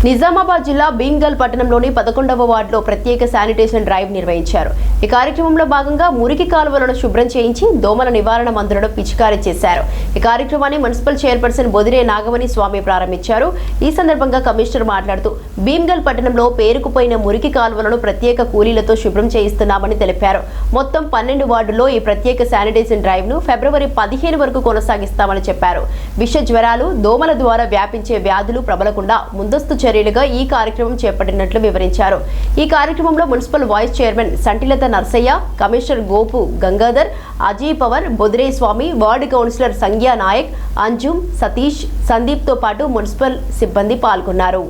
నిజామాబాద్ జిల్లా భీమ్గల్ పట్టణంలోని 11వ వార్డులో ప్రత్యేక శానిటేషన్ డ్రైవ్ నిర్వహించారు. ఈ కార్యక్రమంలో భాగంగా మురికి కాలువలను శుభ్రం చేయించి దోమల నివారణ మందులను పిచికారీ చేశారు. ఈ కార్యక్రమాన్ని మున్సిపల్ చైర్పర్సన్ బొదిరే నాగమణి స్వామి ప్రారంభించారు. ఈ సందర్భంగా కమిషనర్ మాట్లాడుతూ భీమ్గల్ పట్టణంలో పేరుకుపోయిన మురికి కాలువలను ప్రత్యేక కూలీలతో శుభ్రం చేయిస్తున్నామని తెలిపారు. మొత్తం 12 వార్డుల్లో ఈ ప్రత్యేక శానిటేషన్ డ్రైవ్ ను ఫిబ్రవరి 15 వరకు కొనసాగిస్తామని చెప్పారు. విష జ్వరాలు, దోమల ద్వారా వ్యాపించే వ్యాధులు ప్రబలకుండా ముందస్తు చర్యలుగా ఈ కార్యక్రమం చేపట్టినట్లు వివరించారు. ఈ కార్యక్రమంలో municipal vice chairman Santilata Narsaiah, commissioner Gopu Gangadhar, Ajay Pawar, Bodire Swamy, ward councillor Sangya Naik, Anjum, Satish, Sandeep తో పాటు మున్సిపల్ సిబ్బంది పాల్గొన్నారు.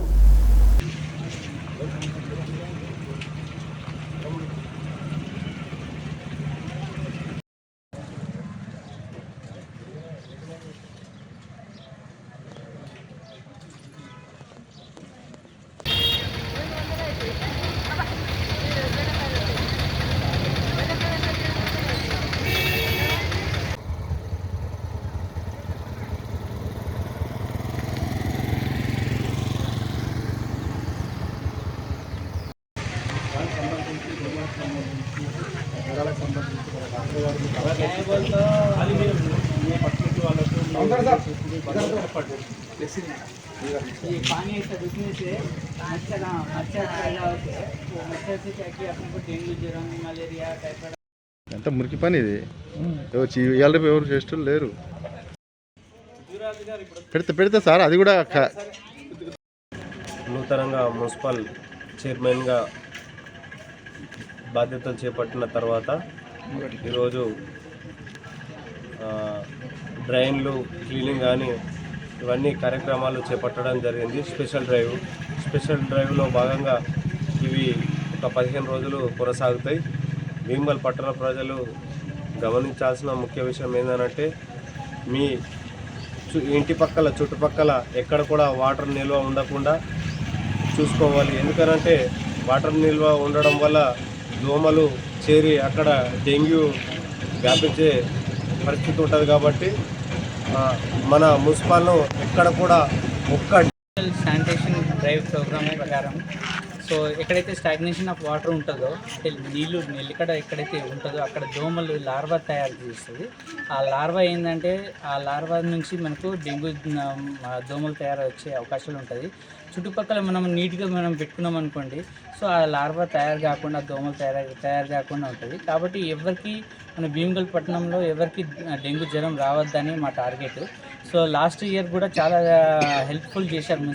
ये पानी ऐसा रुकने से मच्छर पैदा होते हैं। वो मच्छर से क्या कि अपने को डेंगू, ज्वर, मलेरिया, टाइफाइड ఎంత మురికి పని ఇది. ఎవరు చేస్తూ లేరు. పెడితే సార్ అది కూడా నూతనంగా మున్సిపల్ చైర్మన్గా బాధ్యతలు చేపట్టిన తర్వాత ఈరోజు డ్రైన్లు క్లీనింగ్ కానీ ఇవన్నీ కార్యక్రమాలు చేపట్టడం జరిగింది. స్పెషల్ డ్రైవ్లో భాగంగా ఇవి ఒక 15 రోజులు కొనసాగుతాయి. భీమ్గల్ పట్టణ ప్రజలు గమనించాల్సిన ముఖ్య విషయం ఏంటంటే మీ ఇంటి పక్కల చుట్టుపక్కల ఎక్కడ కూడా వాటర్ నిల్వ ఉండకుండా చూసుకోవాలి. ఎందుకనంటే వాటర్ నిల్వ ఉండడం వల్ల దోమలు చేరి అక్కడ డెంగ్యూ వ్యాపించే పరిస్థితి ఉంటుంది. కాబట్టి మన మున్సిపల్ను ఎక్కడ కూడా శానిటేషన్ డ్రైవ్ ప్రోగ్రామ్ ప్రకారం సో ఎక్కడైతే స్టాగ్నేషన్ ఆఫ్ వాటర్ ఉంటుందో, అంటే నీళ్ళు ఎక్కడైతే ఉంటుందో అక్కడ దోమలు లార్వా తయారు చేస్తుంది. ఆ లార్వా ఏంటంటే ఆ లార్వా నుంచి మనకు డెంగ్యూ దోమలు తయారు వచ్చే అవకాశాలు ఉంటుంది. చుట్టుపక్కల మనం నీట్గా పెట్టుకున్నాం అనుకోండి, సో ఆ లార్వా తయారు కాకుండా దోమలు తయారు కాకుండా ఉంటుంది. కాబట్టి ఎవరికి మన భీమ్గల్ పట్టణంలో ఎవరికి డెంగ్యూ జ్వరం రావద్దని మా టార్గెట్. సో లాస్ట్ ఇయర్ కూడా చాలా హెల్ప్ఫుల్ చేశారు